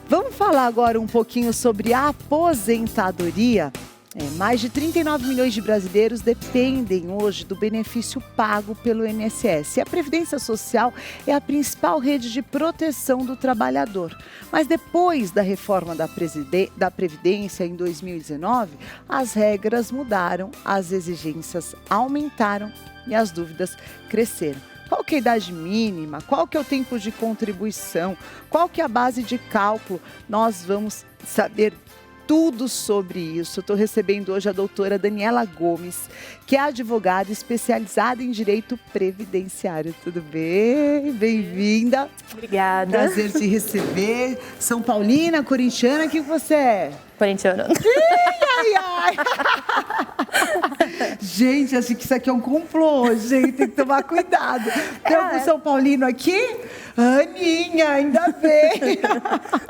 Vamos falar agora um pouquinho sobre a aposentadoria. Mais de 39 milhões de brasileiros dependem hoje do benefício pago pelo INSS. E a Previdência Social é a principal rede de proteção do trabalhador. Mas depois da reforma da Previdência em 2019, as regras mudaram, as exigências aumentaram e as dúvidas cresceram. Qual que é a idade mínima? Qual que é o tempo de contribuição? Qual que é a base de cálculo? Nós vamos saber tudo sobre isso. Estou recebendo hoje a doutora Daniela Gomes, que é advogada especializada em direito previdenciário. Tudo bem? Bem-vinda. Obrigada. Prazer te receber. São Paulina, corintiana, o que você é? Corintiana. Ai, ai. Gente, acho que isso aqui é um complô, gente. Tem que tomar cuidado. Tem algum São Paulino aqui? Aninha, ainda bem.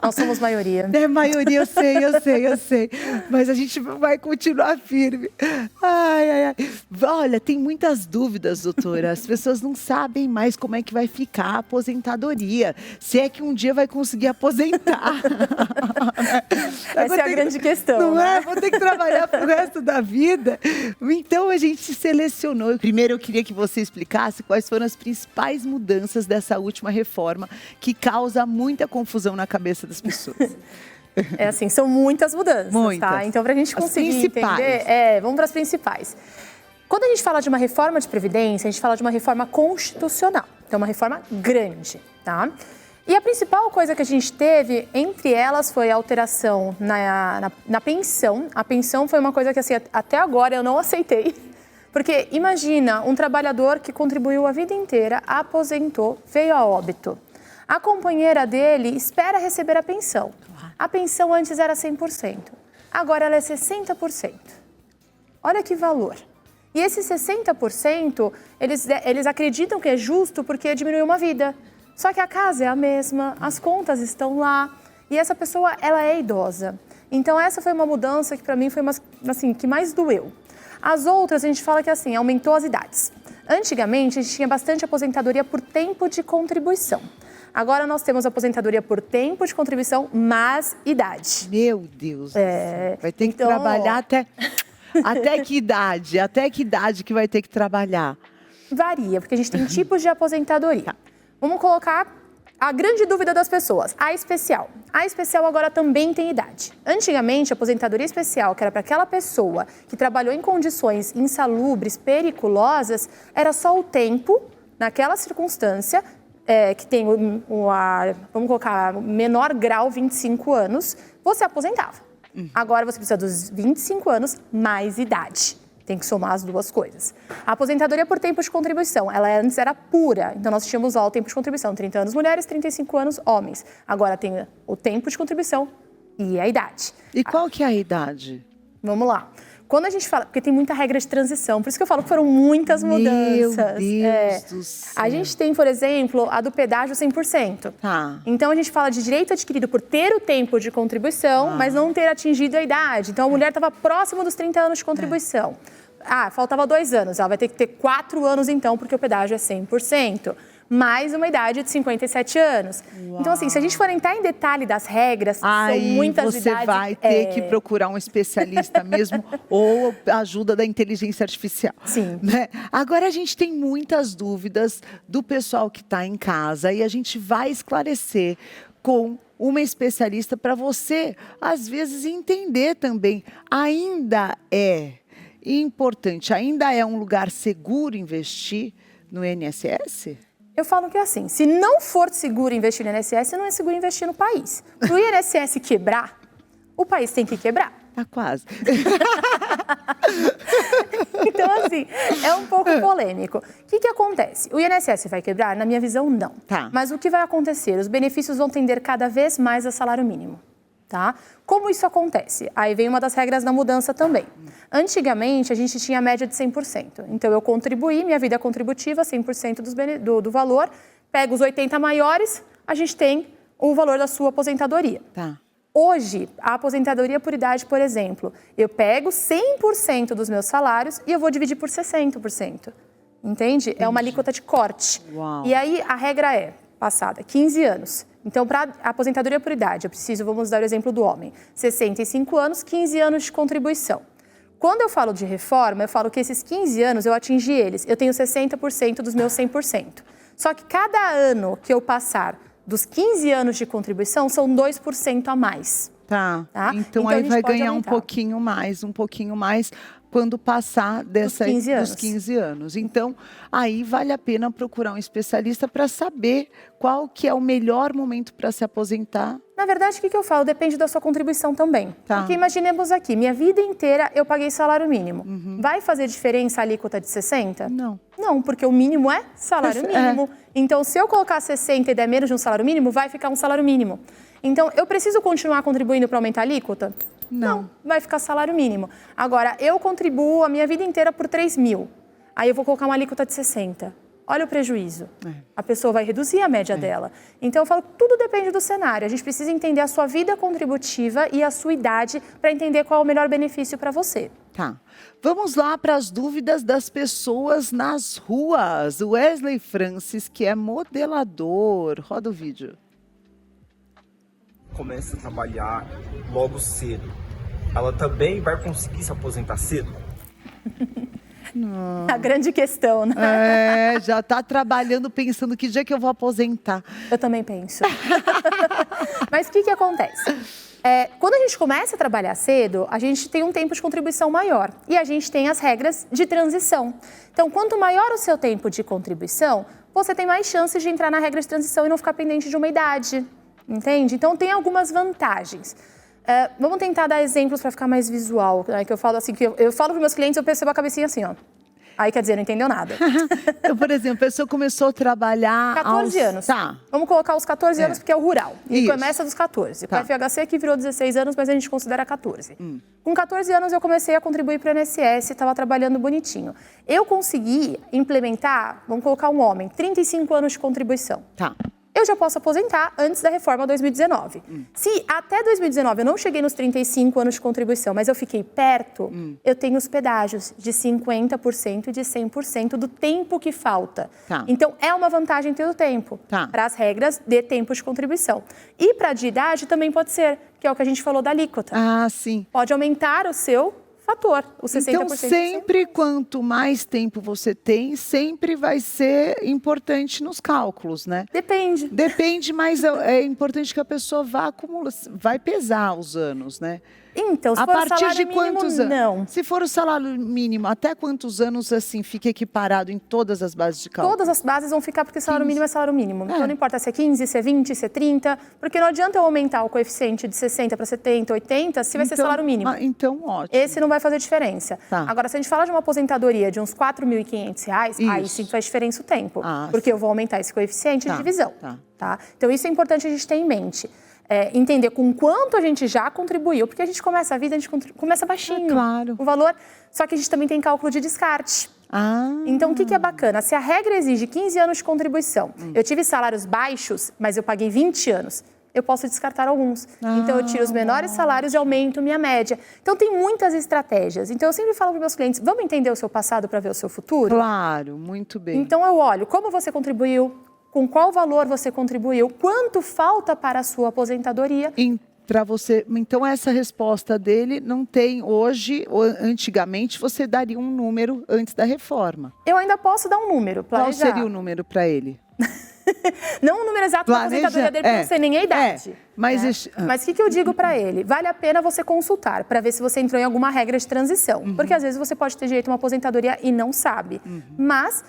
Nós somos maioria. É maioria, eu sei. Mas a gente vai continuar firme. Ai, ai, ai. Olha, tem muitas dúvidas, doutora. As pessoas não sabem mais como é que vai ficar a aposentadoria. Se é que um dia vai conseguir aposentar. Essa é a grande questão, não né? é? Vou ter que trabalhar pro resto da vida. Então a gente selecionou. Primeiro eu queria que você explicasse quais foram as principais mudanças dessa última reforma que causa muita confusão na cabeça das pessoas. É assim, são muitas mudanças, tá? Então, para a gente conseguir entender, vamos para as principais. Quando a gente fala de uma reforma de Previdência, a gente fala de uma reforma constitucional. Então, uma reforma grande, tá? E a principal coisa que a gente teve, entre elas, foi a alteração na pensão. A pensão foi uma coisa que, assim, até agora eu não aceitei. Porque imagina um trabalhador que contribuiu a vida inteira, aposentou, veio a óbito. A companheira dele espera receber a pensão. A pensão antes era 100%, agora ela é 60%. Olha que valor. E esse 60%, eles acreditam que é justo porque diminuiu uma vida. Só que a casa é a mesma, as contas estão lá e essa pessoa, ela é idosa. Então essa foi uma mudança que para mim foi uma, assim, que mais doeu. As outras a gente fala que assim, aumentou as idades. Antigamente a gente tinha bastante aposentadoria por tempo de contribuição. Agora nós temos aposentadoria por tempo de contribuição mais idade. Meu Deus. Vai ter que trabalhar até que idade? Até que idade que vai ter que trabalhar? Varia, porque a gente tem tipos de aposentadoria. Vamos colocar a grande dúvida das pessoas, a especial. A especial agora também tem idade. Antigamente, a aposentadoria especial, que era para aquela pessoa que trabalhou em condições insalubres, periculosas, era só o tempo, naquela circunstância, que tem vamos colocar, menor grau, 25 anos, você aposentava. Agora você precisa dos 25 anos mais idade. Tem que somar as duas coisas. A aposentadoria por tempo de contribuição, ela antes era pura. Então, nós tínhamos lá o tempo de contribuição, 30 anos mulheres, 35 anos homens. Agora tem o tempo de contribuição e a idade. E qual que é a idade? Vamos lá. Quando a gente fala, porque tem muita regra de transição, por isso que eu falo que foram muitas mudanças. Meu Deus do céu. A gente tem, por exemplo, a do pedágio 100%. Tá. Então, a gente fala de direito adquirido por ter o tempo de contribuição, mas não ter atingido a idade. Então, a mulher estava próximo dos 30 anos de contribuição. Faltava 2 anos. Ela vai ter que ter 4 anos, então, porque o pedágio é 100%. Mais uma idade de 57 anos. Uau. Então, assim, se a gente for entrar em detalhe das regras, são muitas idades. Você vai ter que procurar um especialista mesmo ou a ajuda da inteligência artificial. Sim. Né? Agora, a gente tem muitas dúvidas do pessoal que está em casa e a gente vai esclarecer com uma especialista para você, às vezes, entender também. Ainda é importante, ainda é um lugar seguro investir no INSS? Eu falo que é assim, se não for seguro investir no INSS, não é seguro investir no país. Para o INSS quebrar, o país tem que quebrar. Tá quase. Então, assim, é um pouco polêmico. O que acontece? O INSS vai quebrar? Na minha visão, não. Tá. Mas o que vai acontecer? Os benefícios vão tender cada vez mais a salário mínimo. Tá? Como isso acontece? Aí vem uma das regras da mudança também. Antigamente, a gente tinha a média de 100%. Então, eu contribuí, minha vida contributiva, 100% do valor, pego os 80 maiores, a gente tem o valor da sua aposentadoria. Tá. Hoje, a aposentadoria por idade, por exemplo, eu pego 100% dos meus salários e eu vou dividir por 60%. Entende? É uma alíquota de corte. Uau. E aí, a regra é, passada 15 anos, Então, para aposentadoria por idade, eu preciso, vamos dar o exemplo do homem, 65 anos, 15 anos de contribuição. Quando eu falo de reforma, eu falo que esses 15 anos eu atingi eles. Eu tenho 60% dos meus 100%. Só que cada ano que eu passar dos 15 anos de contribuição, são 2% a mais. Tá? Então aí vai ganhar um pouquinho mais quando passar dos 15 anos. Então, aí vale a pena procurar um especialista para saber qual que é o melhor momento para se aposentar. Na verdade, o que eu falo? Depende da sua contribuição também. Porque imaginemos aqui, minha vida inteira eu paguei salário mínimo. Vai fazer diferença a alíquota de 60? Não. Não, porque o mínimo é salário mínimo. Então, se eu colocar 60 e der menos de um salário mínimo, vai ficar um salário mínimo. Então, eu preciso continuar contribuindo para aumentar a alíquota? Não, vai ficar salário mínimo. Agora, eu contribuo a minha vida inteira por 3 mil. Aí eu vou colocar uma alíquota de 60. Olha o prejuízo. A pessoa vai reduzir a média dela. Então, eu falo, tudo depende do cenário. A gente precisa entender a sua vida contributiva e a sua idade para entender qual é o melhor benefício para você. Tá. Vamos lá para as dúvidas das pessoas nas ruas. O Wesley Francis, que é modelador. Roda o vídeo. Começa a trabalhar logo cedo, ela também vai conseguir se aposentar cedo? Não. A grande questão, né? Já está trabalhando pensando que dia que eu vou aposentar. Eu também penso. Mas o que acontece? Quando a gente começa a trabalhar cedo, a gente tem um tempo de contribuição maior. E a gente tem as regras de transição. Então, quanto maior o seu tempo de contribuição, você tem mais chances de entrar na regra de transição e não ficar pendente de uma idade. Entende? Então, tem algumas vantagens. Vamos tentar dar exemplos para ficar mais visual. Né? Que eu falo assim, que eu falo para os meus clientes, eu percebo a cabecinha assim, ó. Aí, quer dizer, não entendeu nada. Então, por exemplo, a pessoa começou a trabalhar 14 anos. Tá. Vamos colocar os 14 anos, porque é o rural. E começa dos 14. Tá. O FHC aqui virou 16 anos, mas a gente considera 14. Com 14 anos, eu comecei a contribuir para o INSS, estava trabalhando bonitinho. Eu consegui implementar, vamos colocar um homem, 35 anos de contribuição. Tá. Eu já posso aposentar antes da reforma 2019. Se até 2019 eu não cheguei nos 35 anos de contribuição, mas eu fiquei perto, eu tenho os pedágios de 50% e de 100% do tempo que falta. Tá. Então, é uma vantagem ter o tempo para as regras de tempo de contribuição. E para de idade também pode ser, que é o que a gente falou da alíquota. Ah, sim. Pode aumentar o seu fator, o 60%. Então, sempre quanto mais tempo você tem, sempre vai ser importante nos cálculos, né? Depende. Depende, mas é importante que a pessoa vá acumular, vai pesar os anos, né? Então, se for o salário mínimo, não. Se for o salário mínimo, até quantos anos, assim, fica equiparado em todas as bases de cálculo? Todas as bases vão ficar porque salário mínimo é salário mínimo. Então, não importa se é 15, se é 20, se é 30, porque não adianta eu aumentar o coeficiente de 60 para 70, 80, se vai ser salário mínimo. Então, ótimo. Esse não vai fazer diferença. Agora, se a gente fala de uma aposentadoria de uns R$ 4.500, aí sim faz diferença o tempo. Porque eu vou aumentar esse coeficiente de divisão. Tá? Então, isso é importante a gente ter em mente. Entender com quanto a gente já contribuiu, porque a gente começa a vida, a gente começa baixinho. Claro. O valor, só que a gente também tem cálculo de descarte. Então, o que é bacana? Se a regra exige 15 anos de contribuição, eu tive salários baixos, mas eu paguei 20 anos, eu posso descartar alguns. Então, eu tiro os menores salários e aumento minha média. Então, tem muitas estratégias. Então, eu sempre falo para os meus clientes, vamos entender o seu passado para ver o seu futuro? Claro, muito bem. Então, eu olho como você contribuiu, com qual valor você contribuiu, quanto falta para a sua aposentadoria. Para você, então essa resposta dele não tem hoje, ou antigamente você daria um número antes da reforma. Eu ainda posso dar um número, planejar. Qual seria o número para ele? Não o número exato da aposentadoria dele, porque não sei nem a idade. Mas o que eu digo para ele? Vale a pena você consultar para ver se você entrou em alguma regra de transição. Porque às vezes você pode ter direito a uma aposentadoria e não sabe. Mas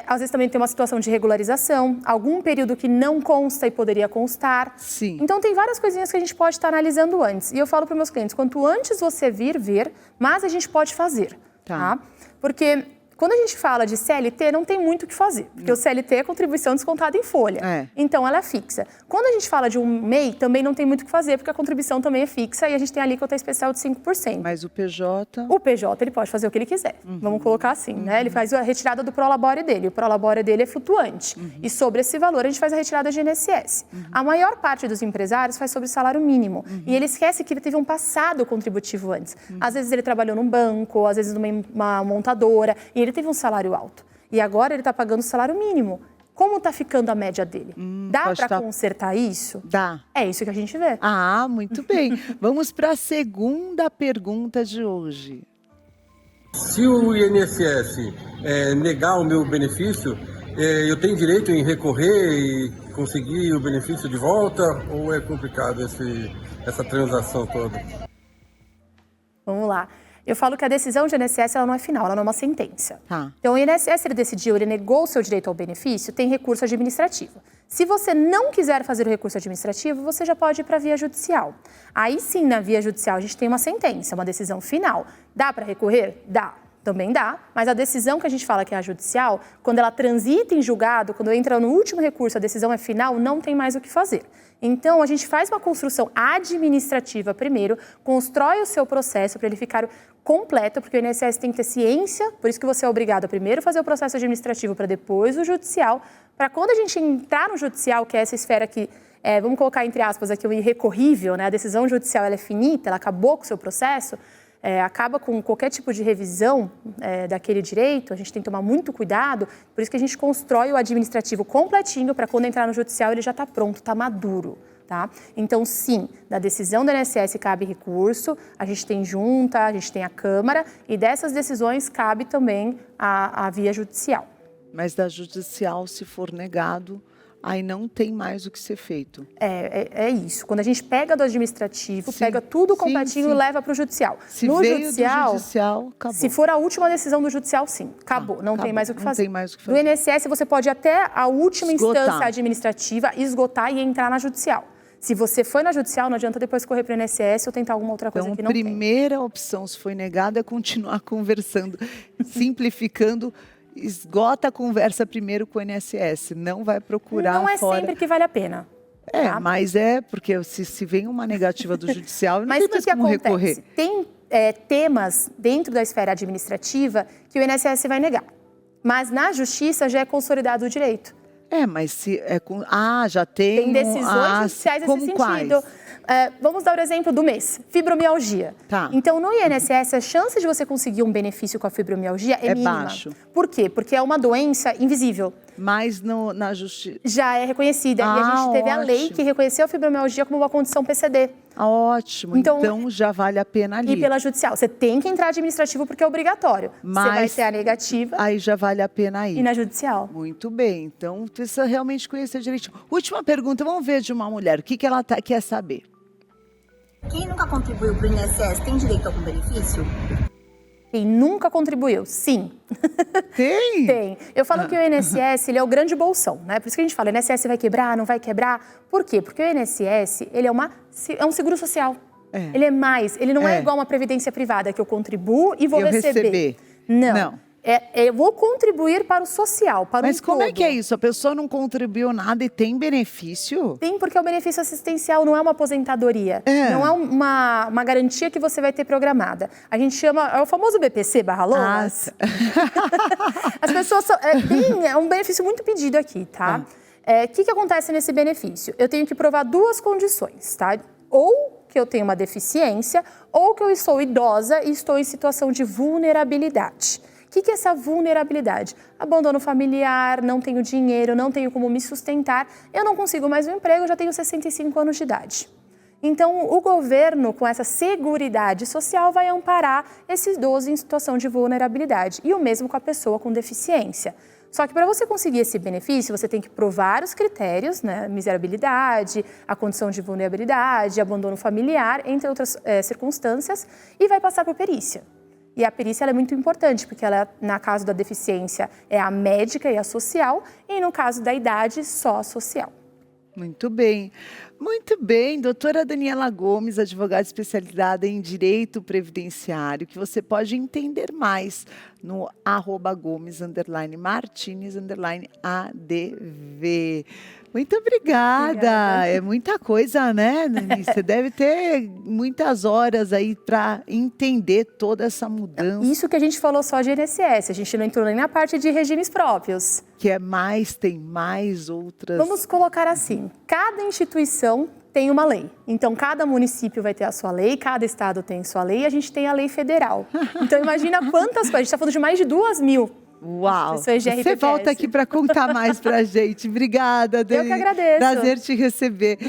às vezes também tem uma situação de regularização, algum período que não consta e poderia constar. Sim. Então, tem várias coisinhas que a gente pode estar analisando antes. E eu falo para os meus clientes, quanto antes você ver, mais a gente pode fazer. Tá? Porque quando a gente fala de CLT, não tem muito o que fazer. Porque o CLT é contribuição descontada em folha. Então, ela é fixa. Quando a gente fala de um MEI, também não tem muito o que fazer, porque a contribuição também é fixa e a gente tem a alíquota especial de 5%. Mas o PJ... O PJ, ele pode fazer o que ele quiser. Vamos colocar assim, né? Ele faz a retirada do prolabore dele. O prolabore dele é flutuante. E sobre esse valor, a gente faz a retirada de INSS. A maior parte dos empresários faz sobre o salário mínimo. E ele esquece que ele teve um passado contributivo antes. Às vezes ele trabalhou num banco, às vezes numa montadora, e ele teve um salário alto. E agora ele está pagando o salário mínimo. Como está ficando a média dele? Dá para consertar isso? Dá. É isso que a gente vê. Ah, muito bem. Vamos para a segunda pergunta de hoje. Se o INSS negar o meu benefício, eu tenho direito em recorrer e conseguir o benefício de volta? Ou é complicado essa transação toda? Vamos lá. Eu falo que a decisão de INSS ela não é final, ela não é uma sentença. Tá. Então, o INSS ele decidiu, ele negou o seu direito ao benefício, tem recurso administrativo. Se você não quiser fazer o recurso administrativo, você já pode ir para a via judicial. Aí sim, na via judicial, a gente tem uma sentença, uma decisão final. Dá para recorrer? Dá. Também dá, mas a decisão que a gente fala que é a judicial, quando ela transita em julgado, quando entra no último recurso, a decisão é final, não tem mais o que fazer. Então, a gente faz uma construção administrativa primeiro, constrói o seu processo para ele ficar completo, porque o INSS tem que ter ciência, por isso que você é obrigado a primeiro fazer o processo administrativo para depois o judicial, para quando a gente entrar no judicial, que é essa esfera que, vamos colocar entre aspas aqui, o irrecorrível, né? A decisão judicial ela é finita, ela acabou com o seu processo, acaba com qualquer tipo de revisão daquele direito, a gente tem que tomar muito cuidado, por isso que a gente constrói o administrativo completinho para quando entrar no judicial ele já está pronto, está maduro. Tá? Então, sim, da decisão do INSS cabe recurso, a gente tem junta, a gente tem a Câmara e dessas decisões cabe também a via judicial. Mas da judicial, se for negado, aí não tem mais o que ser feito. É isso. Quando a gente pega do administrativo, pega tudo completinho e leva para o judicial. Se no veio judicial, do judicial, acabou. Se for a última decisão do judicial, sim, acabou. Não tem mais o que fazer. Tem mais o que fazer. Do INSS, você pode até a última instância administrativa esgotar e entrar na judicial. Se você foi na judicial, não adianta depois correr para o INSS ou tentar alguma outra coisa que não tem. Então, a primeira opção, se foi negada, é continuar conversando, simplificando. Esgota a conversa primeiro com o INSS, não vai procurar Não é fora. sempre que vale a pena. Tá? Mas porque se vem uma negativa do judicial, não mas tem mais como recorrer. Tem temas dentro da esfera administrativa que o INSS vai negar. Mas na justiça já é consolidado o direito. Mas se é com... já tem... Tem decisões judiciais nesse sentido. Quais? Vamos dar o exemplo do mês, fibromialgia. Tá. Então, no INSS, a chance de você conseguir um benefício com a fibromialgia é mínima. Baixo. Por quê? Porque é uma doença invisível. Mas na justiça... Já é reconhecida. E a gente teve a lei que reconheceu a fibromialgia como uma condição PCD. Ótimo. Então já vale a pena ali. E pela judicial. Você tem que entrar administrativo porque é obrigatório. Mas você vai ter a negativa. Aí já vale a pena ir. E na judicial. Muito bem. Então, precisa realmente conhecer direitinho. Última pergunta. Vamos ver de uma mulher. O que ela quer saber? Quem nunca contribuiu para o INSS tem direito a algum benefício? Quem nunca contribuiu, sim. Tem? Tem. Eu falo que o INSS ele é o grande bolsão, né? Por isso que a gente fala, o INSS vai quebrar, não vai quebrar. Por quê? Porque o INSS ele é um seguro social. Ele é mais, ele não é igual uma previdência privada, que eu contribuo e vou receber. Não. Eu vou contribuir para o social, para o todo. Mas como é que é isso? A pessoa não contribuiu nada e tem benefício? Tem, porque é o benefício assistencial, não é uma aposentadoria. Não é uma garantia que você vai ter programada. A gente chama, é o famoso BPC/LOAS. As pessoas, é um benefício muito pedido aqui, tá? O que acontece nesse benefício? Eu tenho que provar duas condições, tá? Ou que eu tenho uma deficiência, ou que eu sou idosa e estou em situação de vulnerabilidade. O que é essa vulnerabilidade? Abandono familiar, não tenho dinheiro, não tenho como me sustentar, eu não consigo mais um emprego, eu já tenho 65 anos de idade. Então, o governo, com essa seguridade social, vai amparar esse idoso em situação de vulnerabilidade. E o mesmo com a pessoa com deficiência. Só que para você conseguir esse benefício, você tem que provar os critérios, né? Miserabilidade, a condição de vulnerabilidade, abandono familiar, entre outras circunstâncias, e vai passar por perícia. E a perícia ela é muito importante, porque ela, no caso da deficiência, é a médica e a social, e no caso da idade, só a social. Muito bem. Muito bem, doutora Daniela Gomes, advogada especializada em Direito Previdenciário, que você pode entender mais no @Gomes_Martins_ADV. Muito obrigada. É muita coisa, né, Dani? Você deve ter muitas horas aí para entender toda essa mudança. Isso que a gente falou só de INSS, a gente não entrou nem na parte de regimes próprios. Que tem mais outras... Vamos colocar assim, cada instituição tem uma lei. Então, cada município vai ter a sua lei, cada estado tem sua lei e a gente tem a lei federal. Então, imagina quantas coisas. A gente está falando de mais de 2.000 Uau! Você volta aqui para contar mais para a gente. Obrigada, Dani. Eu que agradeço. Prazer te receber.